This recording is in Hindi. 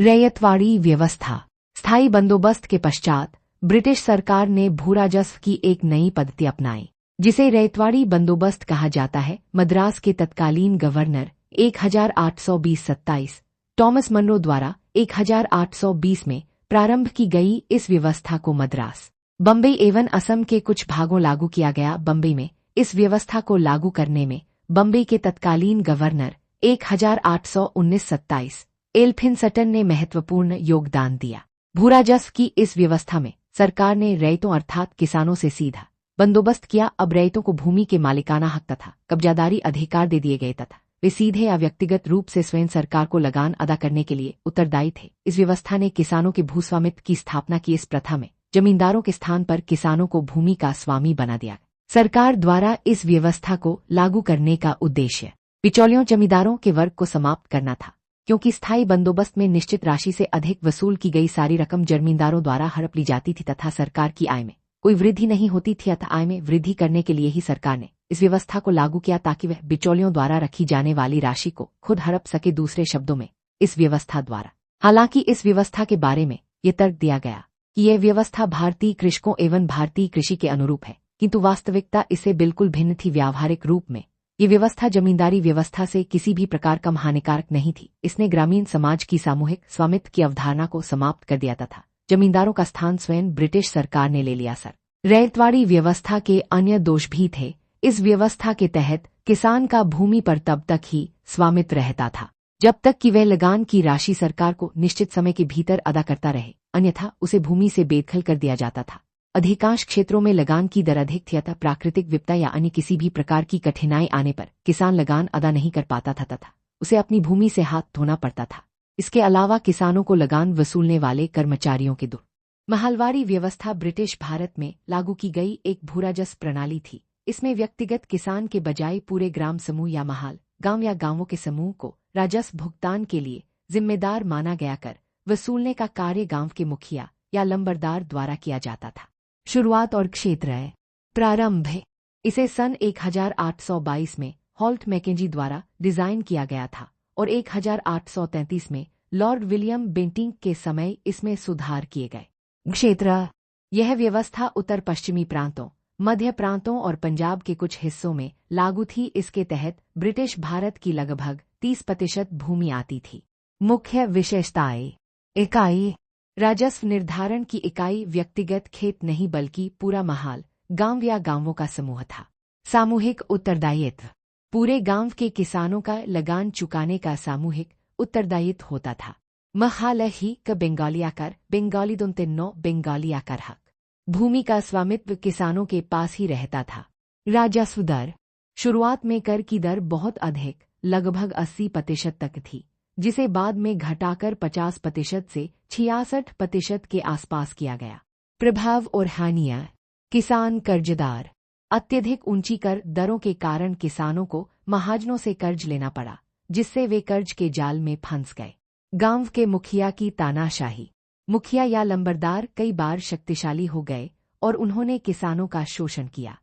रैयतवाड़ी व्यवस्था। स्थायी बंदोबस्त के पश्चात ब्रिटिश सरकार ने भूराजस्व की एक नई पद्धति अपनाई, जिसे रैयतवाड़ी बंदोबस्त कहा जाता है। मद्रास के तत्कालीन गवर्नर 1820-27 टॉमस मनरो द्वारा 1820 में प्रारंभ की गई इस व्यवस्था को मद्रास, बम्बई एवं असम के कुछ भागों लागू किया गया। बम्बई में इस व्यवस्था को लागू करने में बम्बई के तत्कालीन गवर्नर 1819-27 एल्फिंस्टन ने महत्वपूर्ण योगदान दिया। भूराजस्व की इस व्यवस्था में सरकार ने रैयतों अर्थात किसानों से सीधा बंदोबस्त किया। अब रैयतों को भूमि के मालिकाना हक तथा कब्जादारी अधिकार दे दिए गए तथा वे सीधे या व्यक्तिगत रूप से स्वयं सरकार को लगान अदा करने के लिए उत्तरदायी थे। इस व्यवस्था ने किसानों के भूस्वामित्व की स्थापना की। इस प्रथा में जमींदारों के स्थान पर किसानों को भूमि का स्वामी बना दिया। सरकार द्वारा इस व्यवस्था को लागू करने का उद्देश्य बिचौलियों जमींदारों के वर्ग को समाप्त करना था, क्योंकि स्थायी बंदोबस्त में निश्चित राशि से अधिक वसूल की गई सारी रकम जमींदारों द्वारा हड़प ली जाती थी तथा सरकार की आय में कोई वृद्धि नहीं होती थी। अतः आय में वृद्धि करने के लिए ही सरकार ने इस व्यवस्था को लागू किया, ताकि वह बिचौलियों द्वारा रखी जाने वाली राशि को खुद हड़प सके। दूसरे शब्दों में इस व्यवस्था द्वारा, हालांकि इस व्यवस्था के बारे में ये तर्क दिया गया कि यह व्यवस्था भारतीय कृषकों एवं भारतीय कृषि के अनुरूप है, किंतु वास्तविकता इससे बिल्कुल भिन्न थी। व्यावहारिक रूप में ये व्यवस्था जमींदारी व्यवस्था से किसी भी प्रकार कम हानिकारक नहीं थी। इसने ग्रामीण समाज की सामूहिक स्वामित्व की अवधारणा को समाप्त कर दिया तथा जमींदारों का स्थान स्वयं ब्रिटिश सरकार ने ले लिया। रैयतवाड़ी व्यवस्था के अन्य दोष भी थे। इस व्यवस्था के तहत किसान का भूमि पर तब तक ही स्वामित्व रहता था जब तक कि वह लगान की राशि सरकार को निश्चित समय के भीतर अदा करता रहे, अन्यथा उसे भूमि से बेदखल कर दिया जाता था। अधिकांश क्षेत्रों में लगान की दर अधिक थी, अतः प्राकृतिक विपदा या अन्य किसी भी प्रकार की कठिनाई आने पर किसान लगान अदा नहीं कर पाता था तथा उसे अपनी भूमि से हाथ धोना पड़ता था। इसके अलावा किसानों को लगान वसूलने वाले कर्मचारियों के महलवारी व्यवस्था ब्रिटिश भारत में लागू की गई एक भूराजस्व प्रणाली थी। इसमें व्यक्तिगत किसान के बजाय पूरे ग्राम समूह या महल, गांव या गांवों के समूह को राजस्व भुगतान के लिए जिम्मेदार माना गया कर वसूलने का कार्य गांव के मुखिया या लंबरदार द्वारा किया जाता था। शुरुआत और क्षेत्र है। प्रारंभ है। इसे सन 1822 में हॉल्ट मैकेंजी द्वारा डिजाइन किया गया था और 1833 में लॉर्ड विलियम बेंटिंक के समय इसमें सुधार किए गए। क्षेत्र। यह व्यवस्था उत्तर पश्चिमी प्रांतों, मध्य प्रांतों और पंजाब के कुछ हिस्सों में लागू थी। इसके तहत ब्रिटिश भारत की लगभग 30% भूमि आती थी। मुख्य विशेषताएं। इकाई। राजस्व निर्धारण की इकाई व्यक्तिगत खेत नहीं बल्कि पूरा महल, गांव या गांवों का समूह था। सामूहिक उत्तरदायित्व। पूरे गांव के किसानों का लगान चुकाने का सामूहिक उत्तरदायित्व होता था। महल ही क बंगाली आकार, बंगाली दोन तिन्नो बंगाली आकार हक। भूमि का स्वामित्व किसानों के पास ही रहता था। राजस्व दर। शुरुआत में कर की दर बहुत अधिक, लगभग 80% तक थी, जिसे बाद में घटाकर 50% से 66% के आसपास किया गया। प्रभाव और हानियां। किसान कर्जदार। अत्यधिक ऊंची कर दरों के कारण किसानों को महाजनों से कर्ज लेना पड़ा, जिससे वे कर्ज के जाल में फंस गए। गांव के मुखिया की तानाशाही। मुखिया या लंबरदार कई बार शक्तिशाली हो गए और उन्होंने किसानों का शोषण किया।